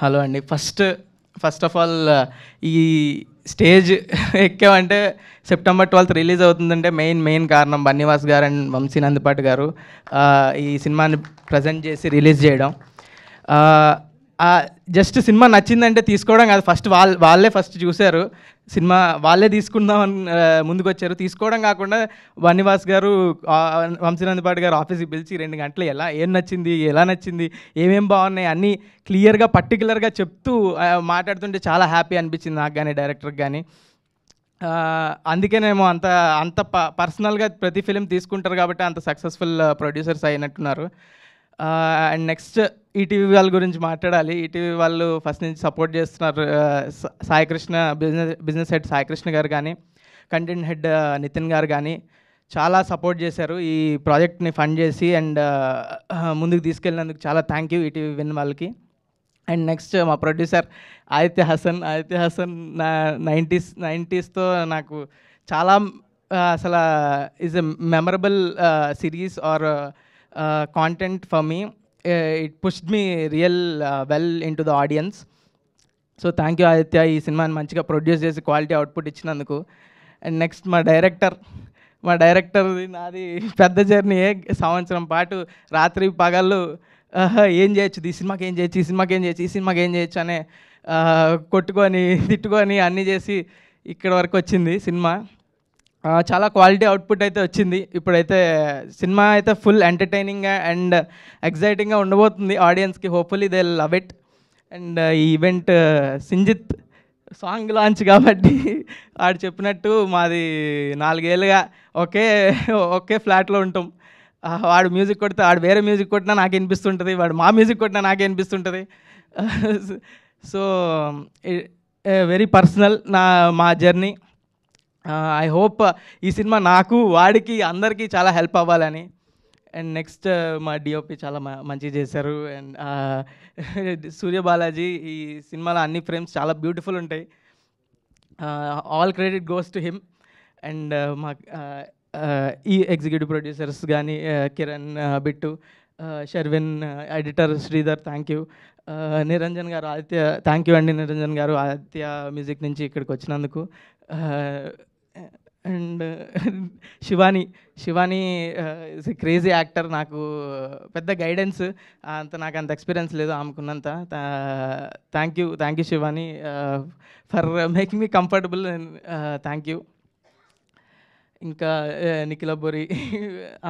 Hello అండి. First of all ఈ stage ఎక్కామంటే September 12th release అవుతుందంటే మెయిన్ కారణం బన్నీవాస్ గారు అండ్ వంశీ నందిపాటి గారు ఈ సినిమాని ప్రజెంట్ చేసి రిలీజ్ చేయడం. జస్ట్ సినిమా నచ్చిందంటే తీసుకోవడం కాదు, వాళ్ళే ఫస్ట్ చూశారు సినిమా, వాళ్ళే తీసుకుందామని ముందుకు వచ్చారు. తీసుకోవడం కాకుండా బన్నీవాస్ గారు వంశీ నందిపాటి గారు ఆఫీస్కి పిలిచి 2 గంటలు ఏం నచ్చింది, ఎలా నచ్చింది, ఏమేం బాగున్నాయి అన్నీ క్లియర్గా పర్టికులర్గా చెప్తూ మాట్లాడుతుంటే చాలా హ్యాపీ అనిపించింది నాకు కానీ డైరెక్టర్కి కానీ. అందుకేనేమో అంత పర్సనల్గా ప్రతి ఫిలిం తీసుకుంటారు కాబట్టి అంత సక్సెస్ఫుల్ ప్రొడ్యూసర్స్ అయినట్టున్నారు. అండ్ నెక్స్ట్ ఈటీవీ వాళ్ళ గురించి మాట్లాడాలి. ఈటీవీ వాళ్ళు ఫస్ట్ నుంచి సపోర్ట్ చేస్తున్నారు. సాయికృష్ణ బిజినెస్ హెడ్ సాయికృష్ణ గారు కానీ, కంటెంట్ హెడ్ నితిన్ గారు కానీ చాలా సపోర్ట్ చేశారు ఈ ప్రాజెక్ట్ని ఫండ్ చేసి. అండ్ ముందుకు తీసుకెళ్ళినందుకు చాలా థ్యాంక్ యూ ఈటీవీ విన్ వాళ్ళకి. అండ్ నెక్స్ట్ మా ప్రొడ్యూసర్ ఆదిత్య హసన్ నా 90sతో నాకు చాలా అసలు is a memorable series or content for me. It pushed me real well into the audience. So thank you Aditya, ఈ సినిమాని మంచిగా ప్రొడ్యూస్ చేసి క్వాలిటీ అవుట్పుట్ ఇచ్చినందుకు. అండ్ నెక్స్ట్ మా డైరెక్టర్ నాది పెద్ద జర్నీ. సంవత్సరం పాటు రాత్రి పగళ్ళు ఏం చేయొచ్చు, ఈ సినిమాకి ఏం చేయొచ్చు అనే కొట్టుకొని తిట్టుకొని అన్నీ చేసి ఇక్కడ వరకు వచ్చింది సినిమా. చాలా క్వాలిటీ అవుట్పుట్ అయితే వచ్చింది. ఇప్పుడైతే సినిమా అయితే ఫుల్ ఎంటర్టైనింగ్గా అండ్ ఎగ్జైటింగ్గా ఉండబోతుంది ఆడియన్స్కి. Hopefully they love it. And ఈ ఈవెంట్ సింజిత్ సాంగ్ లాంచ్ కాబట్టి ఆడు చెప్పినట్టు మాది 4 ఏళ్ళుగా ఒకే ఫ్లాట్లో ఉంటాం. వాడు మ్యూజిక్ కొడితే వాడు వేరే మ్యూజిక్ కొట్టినా నాకు వినిపిస్తుంటుంది, వాడు మా మ్యూజిక్ కొట్టినా నాకే వినిపిస్తుంటుంది. సో వెరీ పర్సనల్ మా జర్నీ. ఐ హోప్ ఈ సినిమా నాకు వాడికి అందరికీ చాలా హెల్ప్ అవ్వాలని. అండ్ నెక్స్ట్ మా డిఓపి చాలా మంచిగా చేశారు. అండ్ సూర్యబాలాజీ ఈ సినిమాలో అన్ని ఫ్రేమ్స్ చాలా బ్యూటిఫుల్ ఉంటాయి. All credit goes to him. And మా ఈ ఎగ్జిక్యూటివ్ ప్రొడ్యూసర్స్ కానీ Kiran, Bittu, Sharvin, editor Sridhar, thank you. Niranjan garu, Aditya thank you అండి. నిరంజన్ గారు ఆదిత్య మ్యూజిక్ నుంచి ఇక్కడికి వచ్చినందుకు. And Shivani is a crazy actor. నాకు పెద్ద గైడెన్స్ నాకు అంత ఎక్స్పీరియన్స్ లేదు ఆమెకున్నంత. Thank you Shivani for making me comfortable. Thank you. ఇంకా నిఖిల బోరి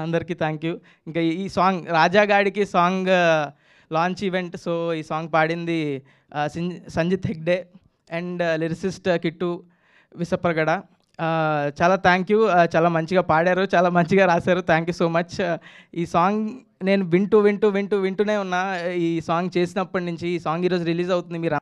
అందరికీ థ్యాంక్ యూ. ఇంకా ఈ సాంగ్ రాజాగాడికి సాంగ్ లాంచ్ ఈవెంట్. సో ఈ సాంగ్ పాడింది సంజిత్ హెగ్డే అండ్ లిరిసిస్ట్ కిట్టు విసప్రగడ. చాలా థ్యాంక్ యూ. చాలా మంచిగా పాడారు, చాలా మంచిగా రాశారు. Thank you so much. ఈ సాంగ్ నేను వింటూనే ఉన్నా ఈ సాంగ్ చేసినప్పటి నుంచి. ఈ సాంగ్ ఈరోజు రిలీజ్ అవుతుంది. మీరు